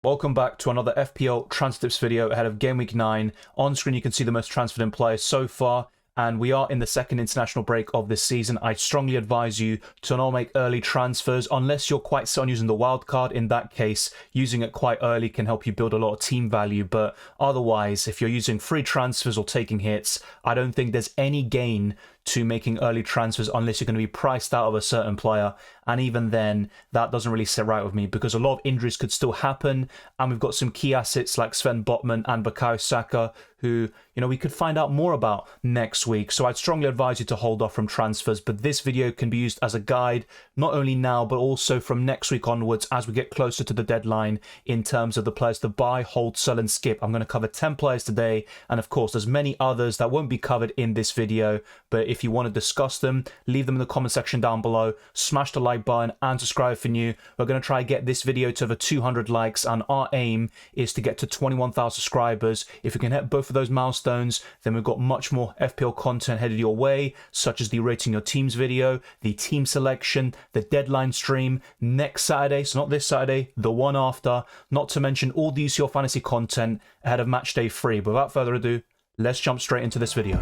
Welcome back to another FPL transfer tips video ahead of Game Week 9. On screen you can see the most transferred in players so far, and we are in the second international break of this season. I strongly advise you to not make early transfers unless you're quite set on using the wild card. In that case, using it quite early can help you build a lot of team value, but otherwise, if you're using free transfers or taking hits, I don't think there's any gain to making early transfers unless you're going to be priced out of a certain player. And even then, that doesn't really sit right with me because a lot of injuries could still happen. And we've got some key assets like Sven Botman and Bukayo Saka, who, we could find out more about next week. So I'd strongly advise you to hold off from transfers. But this video can be used as a guide, not only now, but also from next week onwards as we get closer to the deadline in terms of the players to buy, hold, sell, and skip. I'm going to cover 10 players today. And of course, there's many others that won't be covered in this video. But if you want to discuss them, leave them in the comment section down below. Smash the like button and subscribe if you're new. We're going to try and get this video to over 200 likes, and our aim is to get to 21,000 subscribers. If we can hit both of those milestones, then we've got much more FPL content headed your way, such as the rating your teams video, the team selection, the deadline stream next Saturday, so not this Saturday, the one after, not to mention all the UCL fantasy content ahead of match day 3. But without further ado, let's jump straight into this video.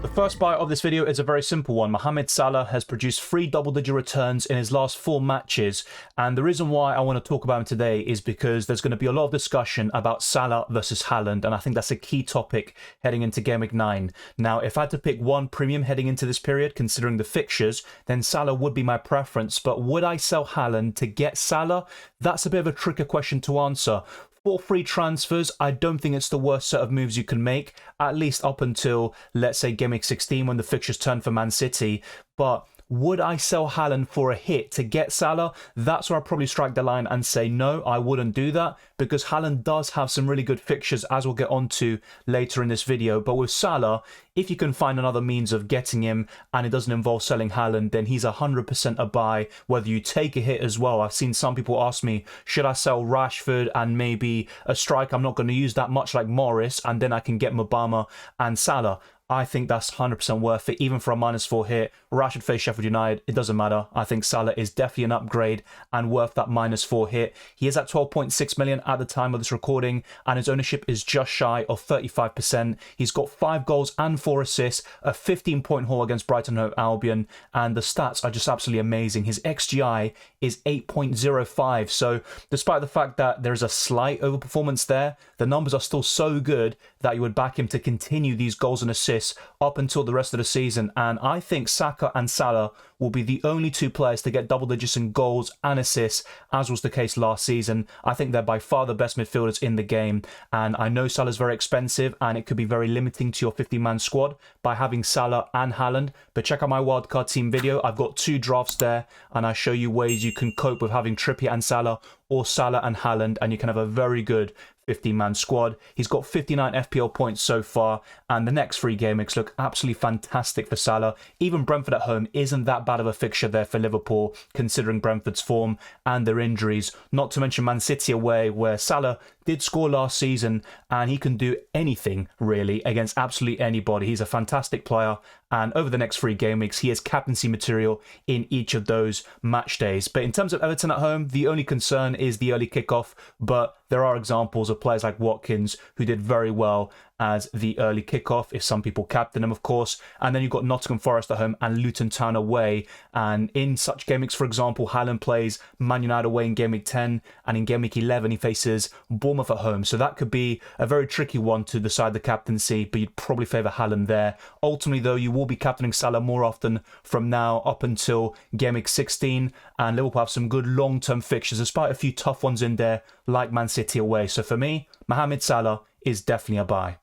The first buy of this video is a very simple one. Mohamed Salah has produced 3 double-digit returns in his last 4 matches, and the reason why I want to talk about him today is because there's going to be a lot of discussion about Salah versus Haaland, and I think that's a key topic heading into Game Week 9. Now, if I had to pick one premium heading into this period, considering the fixtures, then Salah would be my preference, but would I sell Haaland to get Salah? That's a bit of a trickier question to answer. For free transfers, I don't think it's the worst set of moves you can make, at least up until, let's say, Game Week 16 when the fixtures turn for Man City. But would I sell Haaland for a hit to get Salah? That's where I'll probably strike the line and say no, I wouldn't do that, because Haaland does have some really good fixtures, as we'll get onto later in this video. But with Salah, if you can find another means of getting him and it doesn't involve selling Haaland, then he's 100% a buy, whether you take a hit as well. I've seen some people ask me, should I sell Rashford and maybe a striker I'm not going to use that much like Morris, and then I can get Mabama and Salah? I think that's 100% worth it, even for a -4 hit. Rashford face Sheffield United, it doesn't matter. I think Salah is definitely an upgrade and worth that -4 hit. He is at 12.6 million at the time of this recording, and his ownership is just shy of 35%. He's got 5 goals and 4 assists, a 15-point haul against Brighton & Hove Albion, and the stats are just absolutely amazing. His XGI is 8.05, so despite the fact that there's a slight overperformance there, the numbers are still so good that you would back him to continue these goals and assists up until the rest of the season. And I think Saka and Salah will be the only 2 players to get double digits in goals and assists, as was the case last season. I think they're by far the best midfielders in the game, and I know Salah's very expensive and it could be very limiting to your 50-man squad by having Salah and Haaland. But check out my wildcard team video. I've got 2 drafts there, and I show you ways you can cope with having Trippier and Salah, or Salah and Haaland, and you can have a very good 15-man squad. He's got 59 FPL points so far, and the next 3 game weeks look absolutely fantastic for Salah. Even Brentford at home isn't that bad of a fixture there for Liverpool, considering Brentford's form and their injuries. Not to mention Man City away, where Salah did score last season, and he can do anything, really, against absolutely anybody. He's a fantastic player, and over the next 3 game weeks, he is captaincy material in each of those match days. But in terms of Everton at home, the only concern is the early kickoff, but there are examples of players like Watkins who did very well as the early kickoff, if some people captain him, of course. And then you've got Nottingham Forest at home and Luton Town away. And in such game weeks, for example, Haaland plays Man United away in Game Week 10, and in Game Week 11 he faces Bournemouth at home. So that could be a very tricky one to decide the captaincy, but you'd probably favour Haaland there. Ultimately, though, you will be captaining Salah more often from now up until Game Week 16, and Liverpool have some good long-term fixtures, despite a few tough ones in there, like Man City away. So for me, Mohamed Salah is definitely a buy.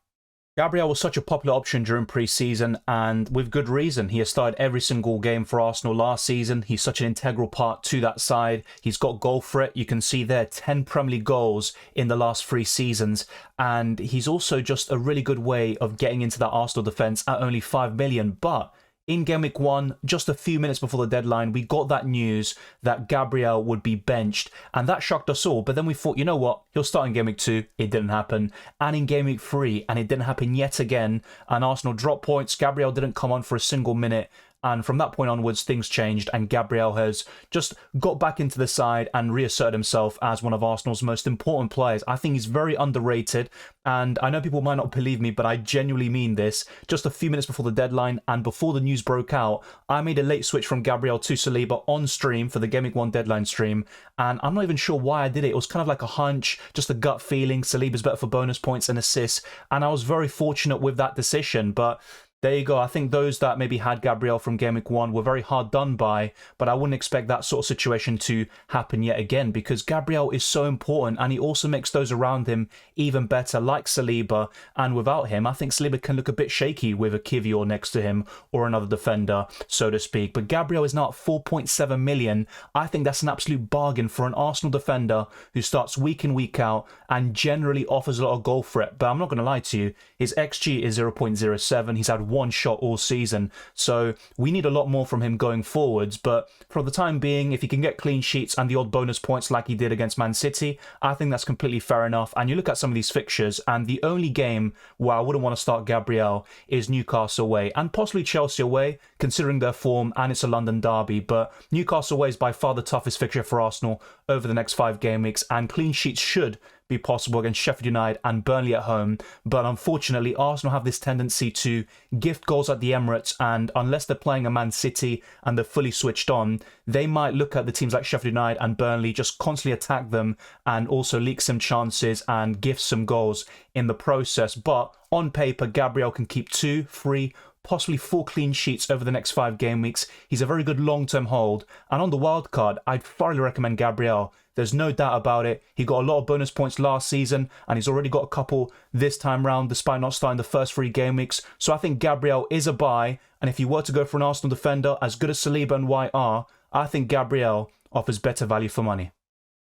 Gabriel was such a popular option during pre-season, and with good reason. He has started every single game for Arsenal last season. He's such an integral part to that side. He's got goal threat. You can see there 10 Premier League goals in the last 3 seasons, and he's also just a really good way of getting into that Arsenal defence at only 5 million. But in Game Week 1, just a few minutes before the deadline, we got that news that Gabriel would be benched, and that shocked us all. But then we thought, you know what, he'll start in Game Week 2, it didn't happen, and in Game Week 3, and it didn't happen yet again, and Arsenal dropped points. Gabriel didn't come on for a single minute, And from that point onwards, things changed, and Gabriel has just got back into the side and reasserted himself as one of Arsenal's most important players. I think he's very underrated, and I know people might not believe me, but I genuinely mean this. Just a few minutes before the deadline and before the news broke out, I made a late switch from Gabriel to Saliba on stream for the Gameweek 1 deadline stream, and I'm not even sure why I did it. It was kind of like a hunch, just a gut feeling. Saliba's better for bonus points and assists, and I was very fortunate with that decision, but there you go. I think those that maybe had Gabriel from Gameweek 1 were very hard done by, but I wouldn't expect that sort of situation to happen yet again, because Gabriel is so important, and he also makes those around him even better, like Saliba. And without him, I think Saliba can look a bit shaky with a Kivior next to him or another defender, so to speak. But Gabriel is now at 4.7 million. I think that's an absolute bargain for an Arsenal defender who starts week in, week out, and generally offers a lot of goal threat. But I'm not going to lie to you, his XG is 0.07. He's had one shot all season, so we need a lot more from him going forwards. But for the time being, if he can get clean sheets and the odd bonus points like he did against Man City, I think that's completely fair enough. And you look at some of these fixtures, and the only game where I wouldn't want to start Gabriel is Newcastle away, and possibly Chelsea away, considering their form, and it's a London derby. But Newcastle away is by far the toughest fixture for Arsenal over the next 5 game weeks, and clean sheets should be possible against Sheffield United and Burnley at home. But unfortunately, Arsenal have this tendency to gift goals at the Emirates, and unless they're playing a Man City and they're fully switched on, they might look at the teams like Sheffield United and Burnley, just constantly attack them and also leak some chances and gift some goals in the process. But on paper, Gabriel can keep 2, 3, possibly 4 clean sheets over the next 5 game weeks. He's a very good long-term hold. And on the wild card, I'd thoroughly recommend Gabriel. There's no doubt about it. He got a lot of bonus points last season, and he's already got a couple this time round, despite not starting the first 3 game weeks. So I think Gabriel is a buy, and if you were to go for an Arsenal defender as good as Saliba and White are, I think Gabriel offers better value for money.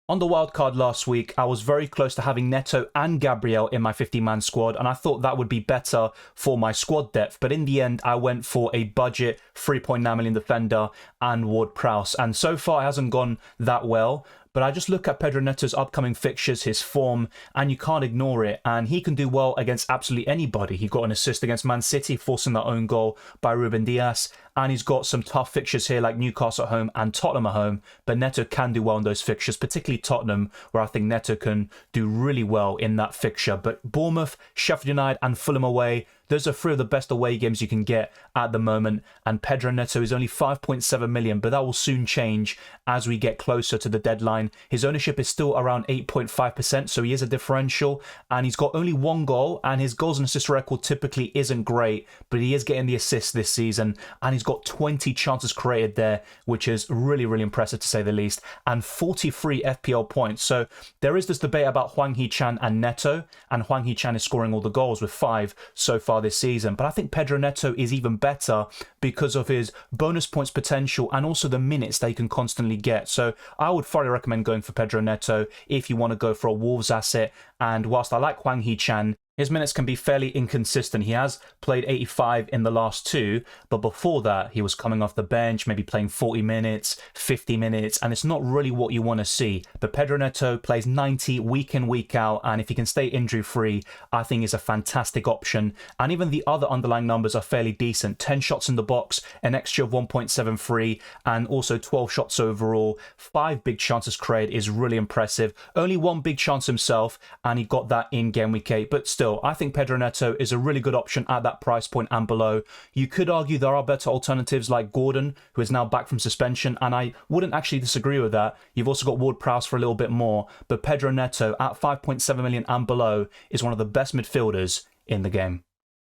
On the wildcard last week, I was very close to having Neto and Gabriel in my 50-man squad, and I thought that would be better for my squad depth. But in the end, I went for a budget 3.9 million defender and Ward-Prowse. And so far, it hasn't gone that well. But I just look at Pedro Neto's upcoming fixtures, his form, and you can't ignore it. And he can do well against absolutely anybody. He got an assist against Man City, forcing their own goal by Ruben Dias. And he's got some tough fixtures here like Newcastle at home and Tottenham at home. But Neto can do well in those fixtures, particularly Tottenham, where I think Neto can do really well in that fixture. But Bournemouth, Sheffield United and Fulham away, those are 3 of the best away games you can get at the moment. And Pedro Neto is only 5.7 million, but that will soon change as we get closer to the deadline. His ownership is still around 8.5%, so he is a differential. And he's got only 1 goal, and his goals and assist record typically isn't great, but he is getting the assists this season. And he's got 20 chances created there, which is really, really impressive to say the least. And 43 FPL points. So there is this debate about Hwang Hee-chan and Neto, and Hwang Hee-chan is scoring all the goals with 5 so far this season. But I think Pedro Neto is even better because of his bonus points potential and also the minutes that he can constantly get. So I would thoroughly recommend going for Pedro Neto if you want to go for a Wolves asset. And whilst I like Hwang Hee-chan, his minutes can be fairly inconsistent. He has played 85 in the last 2, but before that, he was coming off the bench, maybe playing 40 minutes, 50 minutes, and it's not really what you want to see. But Pedro Neto plays 90 week in, week out, and if he can stay injury-free, I think is a fantastic option. And even the other underlying numbers are fairly decent. 10 shots in the box, an XG of 1.73, and also 12 shots overall. 5 big chances created is really impressive. Only 1 big chance himself, and he got that in game week 8, but still, I think Pedro Neto is a really good option at that price point and below. You could argue there are better alternatives like Gordon, who is now back from suspension, and I wouldn't actually disagree with that. You've also got Ward-Prowse for a little bit more, but Pedro Neto at 5.7 million and below is one of the best midfielders in the game.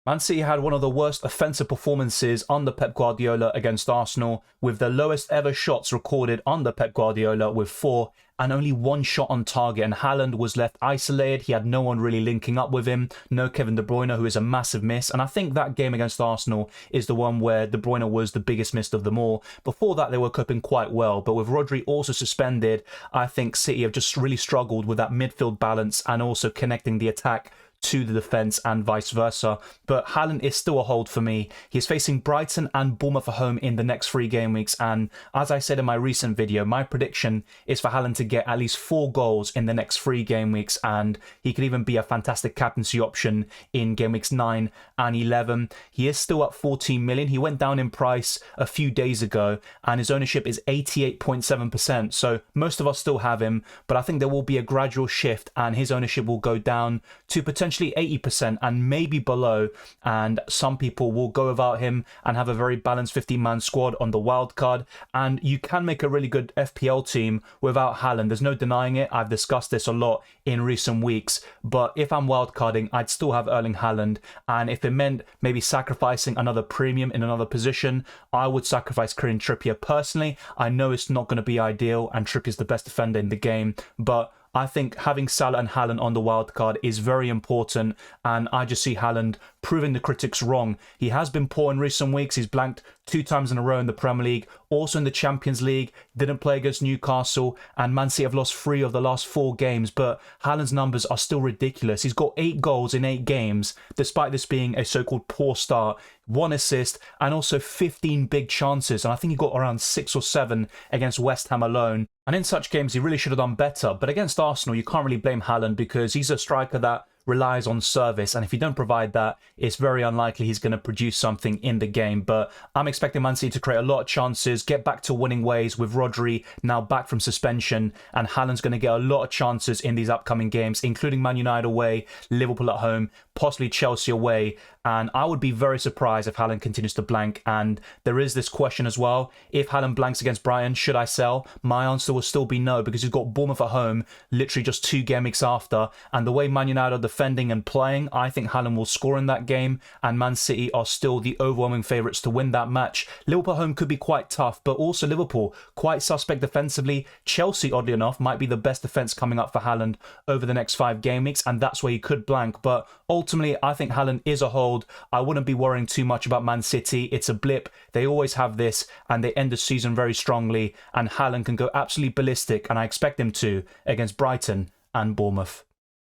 Man City had one of the worst offensive performances under Pep Guardiola against Arsenal, with the lowest ever shots recorded under Pep Guardiola with 4 and only 1 shot on target, and Haaland was left isolated. He had no one really linking up with him, no Kevin De Bruyne, who is a massive miss, and I think that game against Arsenal is the one where De Bruyne was the biggest miss of them all. Before that, they were coping quite well, but with Rodri also suspended, I think City have just really struggled with that midfield balance and also connecting the attack to the defence and vice versa. But Haaland is still a hold for me. He's facing Brighton and Bournemouth at home in the next 3 game weeks, and as I said in my recent video, my prediction is for Haaland to get at least 4 goals in the next 3 game weeks, and he could even be a fantastic captaincy option in game weeks 9 and 11. He is still at 14 million. He went down in price a few days ago, and his ownership is 88.7%, so most of us still have him, but I think there will be a gradual shift and his ownership will go down to potentially 80% and maybe below, and some people will go without him and have a very balanced 15-man squad on the wild card, and you can make a really good FPL team without Haaland. There's no denying it. I've discussed this a lot in recent weeks, but if I'm wildcarding, I'd still have Erling Haaland, and if it meant maybe sacrificing another premium in another position, I would sacrifice Kieran Trippier personally. I know it's not going to be ideal, and Trippier's the best defender in the game, but I think having Salah and Haaland on the wildcard is very important, and I just see Haaland proving the critics wrong. He has been poor in recent weeks. He's blanked 2 times in a row in the Premier League, also in the Champions League, didn't play against Newcastle, and Man City have lost 3 of the last 4 games, but Haaland's numbers are still ridiculous. He's got 8 goals in 8 games, despite this being a so-called poor start, 1 assist, and also 15 big chances, and I think he got around 6 or 7 against West Ham alone. And in such games, he really should have done better, but against Arsenal, you can't really blame Haaland because he's a striker that relies on service, and if you don't provide that, it's very unlikely he's going to produce something in the game. But I'm expecting Man City to create a lot of chances, get back to winning ways with Rodri now back from suspension, and Haaland's going to get a lot of chances in these upcoming games, including Man United away, Liverpool at home, possibly Chelsea away, and I would be very surprised if Haaland continues to blank. And there is this question as well, if Haaland blanks against Brighton, should I sell? My answer will still be no, because he's got Bournemouth at home literally just 2 game weeks after, and the way Man United are defending and playing, I think Haaland will score in that game, and Man City are still the overwhelming favourites to win that match. Liverpool at home could be quite tough, but also Liverpool quite suspect defensively. Chelsea, oddly enough, might be the best defence coming up for Haaland over the next 5 game weeks, and that's where he could blank. But ultimately, I think Haaland is a hold. I wouldn't be worrying too much about Man City. It's a blip. They always have this, and they end the season very strongly, and Haaland can go absolutely ballistic, and I expect him to against Brighton and Bournemouth.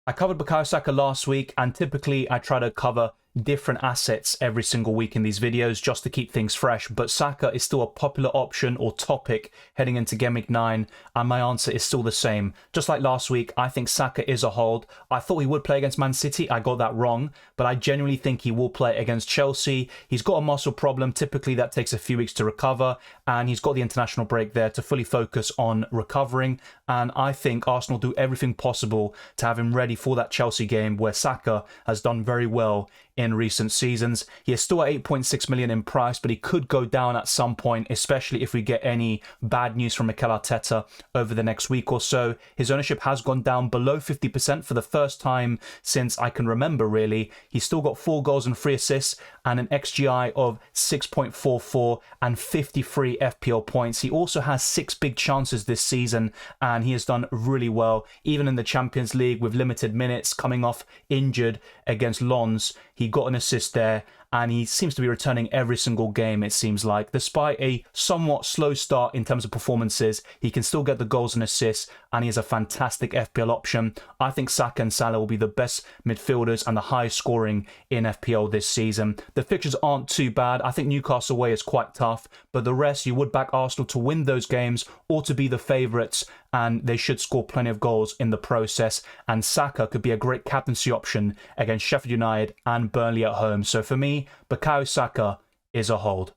I covered Bukayo Saka last week, and typically I try to cover different assets every single week in these videos just to keep things fresh, but Saka is still a popular option or topic heading into Game Week 9, and my answer is still the same. Just like last week, I think Saka is a hold. I thought he would play against Man City. I got that wrong, but I genuinely think he will play against Chelsea. He's got a muscle problem. Typically that takes a few weeks to recover, and he's got the international break there to fully focus on recovering, and I think Arsenal do everything possible to have him ready for that Chelsea game where Saka has done very well in recent seasons. He is still at 8.6 million in price, but he could go down at some point, especially if we get any bad news from Mikel Arteta over the next week or so. His ownership has gone down below 50% for the first time since I can remember, really. He's still got 4 goals and 3 assists and an XGI of 6.44 and 53 FPL points. He also has 6 big chances this season, and he has done really well, even in the Champions League with limited minutes, coming off injured against Lens. He got an assist there, and he seems to be returning every single game, it seems like. Despite a somewhat slow start in terms of performances, he can still get the goals and assists, and he is a fantastic FPL option. I think Saka and Salah will be the best midfielders and the highest scoring in FPL this season. The fixtures aren't too bad. I think Newcastle away is quite tough, but the rest, you would back Arsenal to win those games or to be the favourites, and they should score plenty of goals in the process. And Saka could be a great captaincy option against Sheffield United and Burnley at home. So for me, Bukayo Saka is a hold.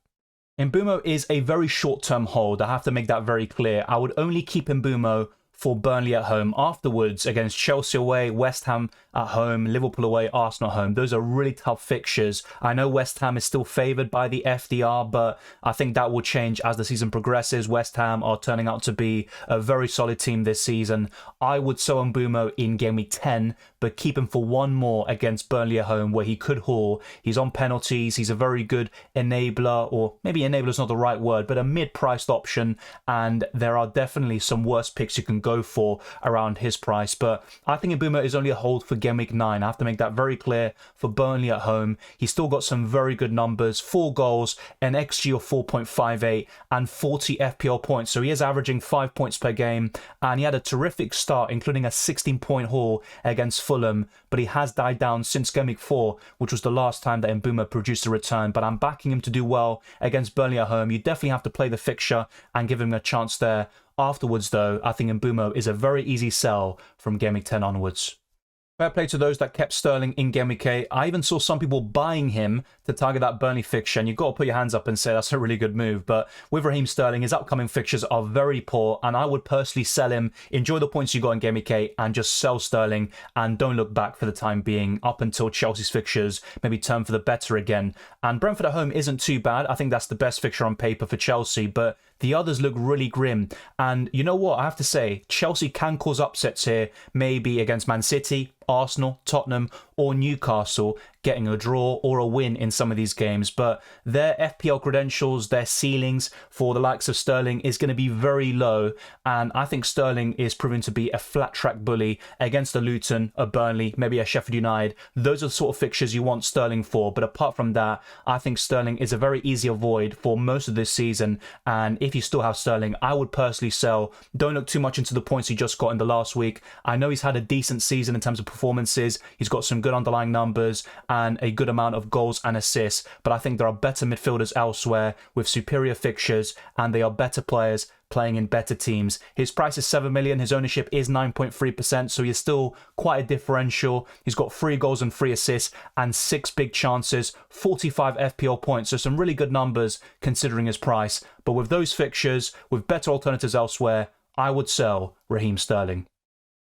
Mbeumo is a very short-term hold. I have to make that very clear. I would only keep Mbeumo for Burnley at home. Afterwards, against Chelsea away, West Ham at home, Liverpool away, Arsenal at home. Those are really tough fixtures. I know West Ham is still favoured by the FDR, but I think that will change as the season progresses. West Ham are turning out to be a very solid team this season. I would sell Mbeumo in Game Week 10, but keep him for 1 more against Burnley at home, where he could haul. He's on penalties. He's a very good enabler, or maybe enabler is not the right word, but a mid-priced option, and there are definitely some worse picks you can go for around his price. But I think Mbeumo is only a hold for Game Week 9. I have to make that very clear for Burnley at home. He's still got some very good numbers, 4 goals, an XG of 4.58 and 40 FPL points. So he is averaging 5 points per game, and he had a terrific start, including a 16-point haul against Fulham, but he has died down since Game Week 4, which was the last time that Mbeumo produced a return. But I'm backing him to do well against Burnley at home. You definitely have to play the fixture and give him a chance there. Afterwards, though, I think Mbeumo is a very easy sell from Game Week 10 onwards. Fair play to those that kept Sterling in Game Week 8. I even saw some people buying him to target that Burnley fixture, and you've got to put your hands up and say that's a really good move. But with Raheem Sterling, his upcoming fixtures are very poor, and I would personally sell him. Enjoy the points you got in Game Week 8 and just sell Sterling, and don't look back for the time being up until Chelsea's fixtures maybe turn for the better again. And Brentford at home isn't too bad. I think that's the best fixture on paper for Chelsea, but the others look really grim. And you know what? I have to say, Chelsea can cause upsets here, maybe against Man City, Arsenal, Tottenham, or Newcastle, getting a draw or a win in some of these games. But their FPL credentials, their ceilings for the likes of Sterling is going to be very low. And I think Sterling is proving to be a flat track bully against a Luton, a Burnley, maybe a Sheffield United. Those are the sort of fixtures you want Sterling for. But apart from that, I think Sterling is a very easy avoid for most of this season. And if you still have Sterling, I would personally sell. Don't look too much into the points he just got in the last week. I know he's had a decent season in terms of performances. He's got some good underlying numbers and a good amount of goals and assists, but I think there are better midfielders elsewhere with superior fixtures, and they are better players playing in better teams. His price is 7 million, his ownership is 9.3%, so he's still quite a differential. He's got 3 goals and 3 assists and 6 big chances, 45 FPL points, so some really good numbers considering his price. But with those fixtures, with better alternatives elsewhere, I would sell Raheem Sterling.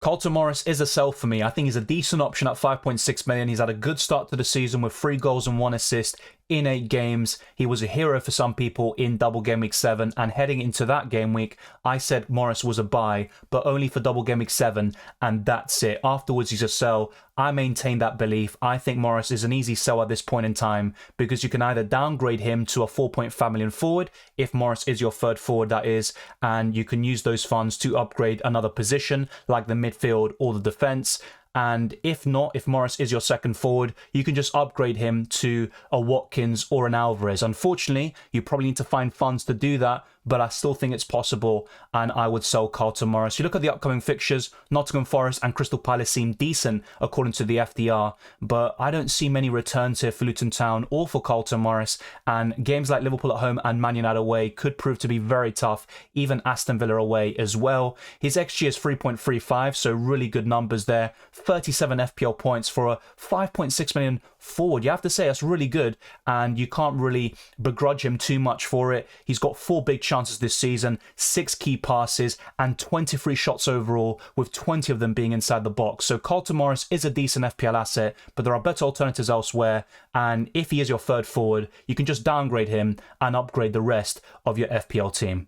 Carlton Morris is a sell for me. I think he's a decent option at 5.6 million. He's had a good start to the season with 3 goals and 1 assist in 8 games. He was a hero for some people in double game week 7, and heading into that game week, I said Morris was a buy, but only for double game week 7, and that's it. Afterwards, he's a sell. I maintain that belief. I think Morris is an easy sell at this point in time because you can either downgrade him to a 4.5 million forward, if Morris is your third forward, that is, and you can use those funds to upgrade another position like the midfield or the defense. And if not, if Morris is your second forward, you can just upgrade him to a Watkins or an Alvarez. Unfortunately, you probably need to find funds to do that, but I still think it's possible, and I would sell Carlton Morris. You look at the upcoming fixtures, Nottingham Forest and Crystal Palace seem decent according to the FDR, but I don't see many returns here for Luton Town or for Carlton Morris, and games like Liverpool at home and Man United away could prove to be very tough, even Aston Villa away as well. His XG is 3.35, so really good numbers there. 37 FPL points for a 5.6 million forward. You have to say that's really good, and you can't really begrudge him too much for it. He's got 4 big chances this season, 6 key passes, and 23 shots overall, with 20 of them being inside the box. So Carlton Morris is a decent FPL asset, but there are better alternatives elsewhere, and if he is your third forward, you can just downgrade him and upgrade the rest of your FPL team.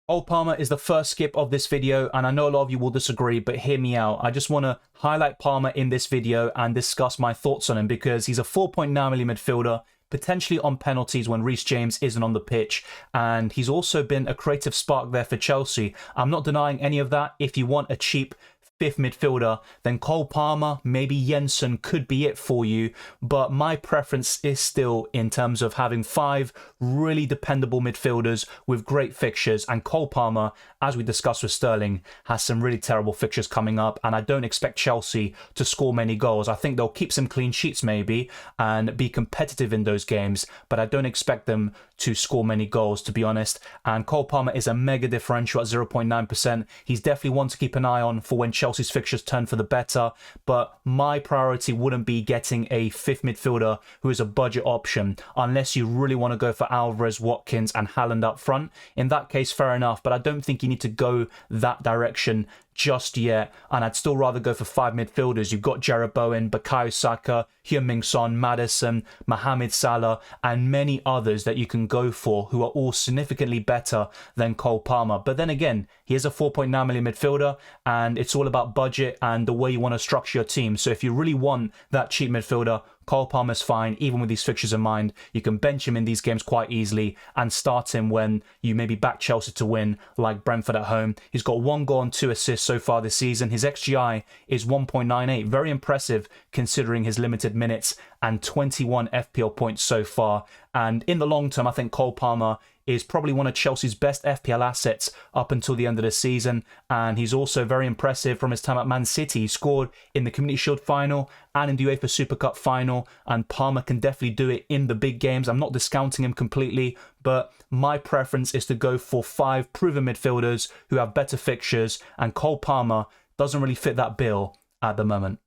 Cole Palmer is the first skip of this video, and I know a lot of you will disagree, but hear me out. I just want to highlight Palmer in this video and discuss my thoughts on him because he's a 4.9 million midfielder, potentially on penalties when Reece James isn't on the pitch, and he's also been a creative spark there for Chelsea. I'm not denying any of that. If you want a cheap 5th midfielder, then Cole Palmer, maybe Jensen could be it for you, but my preference is still in terms of having 5 really dependable midfielders with great fixtures, and Cole Palmer, as we discussed with Sterling, has some really terrible fixtures coming up, and I don't expect Chelsea to score many goals. I think they'll keep some clean sheets maybe and be competitive in those games, but I don't expect them to score many goals, to be honest. And Cole Palmer is a mega differential at 0.9%. He's definitely one to keep an eye on for when Chelsea's fixtures turn for the better, but my priority wouldn't be getting a 5th midfielder who is a budget option unless you really want to go for Alvarez, Watkins and Haaland up front. In that case, fair enough, but I don't think you need to go that direction just yet, and I'd still rather go for 5 midfielders. You've got Jarrod Bowen, Bukayo Saka, Heung-min Son, Maddison, Mohamed Salah, and many others that you can go for who are all significantly better than Cole Palmer. But then again, he is a 4.9 million midfielder, and it's all about budget and the way you want to structure your team. So if you really want that cheap midfielder, Cole Palmer's fine, even with these fixtures in mind. You can bench him in these games quite easily and start him when you maybe back Chelsea to win, like Brentford at home. He's got 1 goal and 2 assists so far this season. His XGI is 1.98. Very impressive considering his limited minutes, and 21 FPL points so far. And in the long term, I think Cole Palmer is probably one of Chelsea's best FPL assets up until the end of the season. And he's also very impressive from his time at Man City. He scored in the Community Shield final and in the UEFA Super Cup final. And Palmer can definitely do it in the big games. I'm not discounting him completely, but my preference is to go for 5 proven midfielders who have better fixtures. And Cole Palmer doesn't really fit that bill at the moment.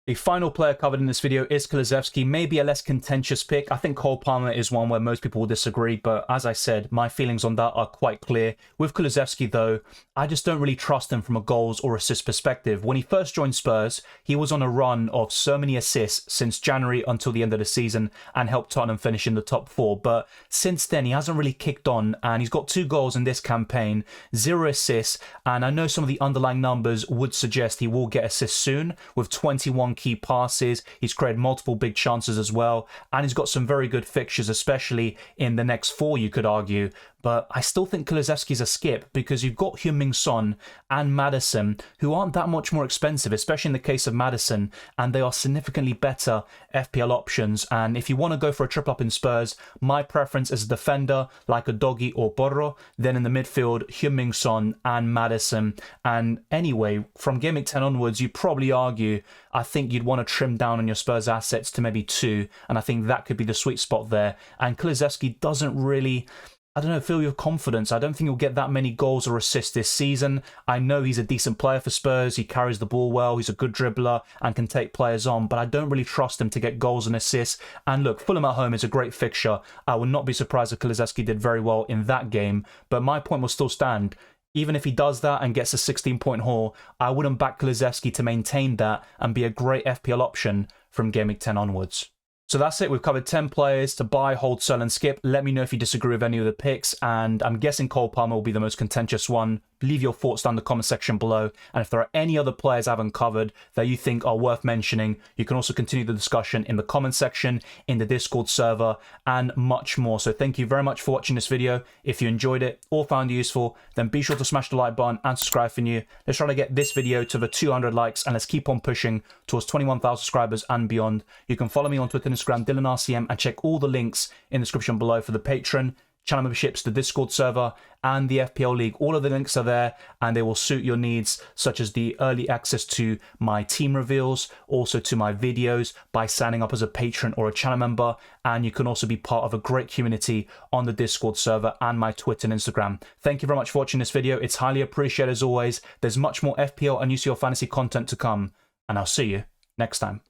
The final player covered in this video is Kulusevski, maybe a less contentious pick. I think Cole Palmer is one where most people will disagree, but as I said, my feelings on that are quite clear. With Kulusevski though, I just don't really trust him from a goals or assist perspective. When he first joined Spurs, he was on a run of so many assists since January until the end of the season and helped Tottenham finish in the top 4. But since then, he hasn't really kicked on, and he's got 2 goals in this campaign, 0 assists, and I know some of the underlying numbers would suggest he will get assists soon with 21 key passes. He's created multiple big chances as well, and he's got some very good fixtures, especially in the next 4, you could argue. But I still think Kulusevski's a skip because you've got Heung-min Son and Maddison, who aren't that much more expensive, especially in the case of Maddison, and they are significantly better FPL options. And if you want to go for a triple up in Spurs, my preference is a defender like a Doggy or Borro. Then in the midfield, Heung-min Son and Maddison. And anyway, from Game Week 10 onwards, you probably argue, I think you'd want to trim down on your Spurs assets to maybe 2, and I think that could be the sweet spot there. And Kulusevski doesn't really, I don't know, fill you with confidence. I don't think he'll get that many goals or assists this season. I know he's a decent player for Spurs. He carries the ball well. He's a good dribbler and can take players on, but I don't really trust him to get goals and assists. And look, Fulham at home is a great fixture. I would not be surprised if Kulusevski did very well in that game, but my point will still stand. Even if he does that and gets a 16-point haul, I wouldn't back Kulusevski to maintain that and be a great FPL option from Game Week 10 onwards. So that's it. We've covered 10 players to buy, hold, sell, and skip. Let me know if you disagree with any of the picks, and I'm guessing Cole Palmer will be the most contentious one. Leave your thoughts down in the comment section below, and if there are any other players I haven't covered that you think are worth mentioning, you can also continue the discussion in the comment section, in the Discord server, and much more. So thank you very much for watching this video. If you enjoyed it or found it useful, then be sure to smash the like button and subscribe if you're new. Let's try to get this video to the 200 likes, and let's keep on pushing towards 21,000 subscribers and beyond. You can follow me on Twitter and Instagram, DylanRCM, and check all the links in the description below for the Patreon, channel memberships, the Discord server, and the FPL League. All of the links are there, and they will suit your needs, such as the early access to my team reveals, also to my videos by signing up as a patron or a channel member, and you can also be part of a great community on the Discord server and my Twitter and Instagram. Thank you very much for watching this video. It's highly appreciated as always. There's much more FPL and UCL fantasy content to come, and I'll see you next time.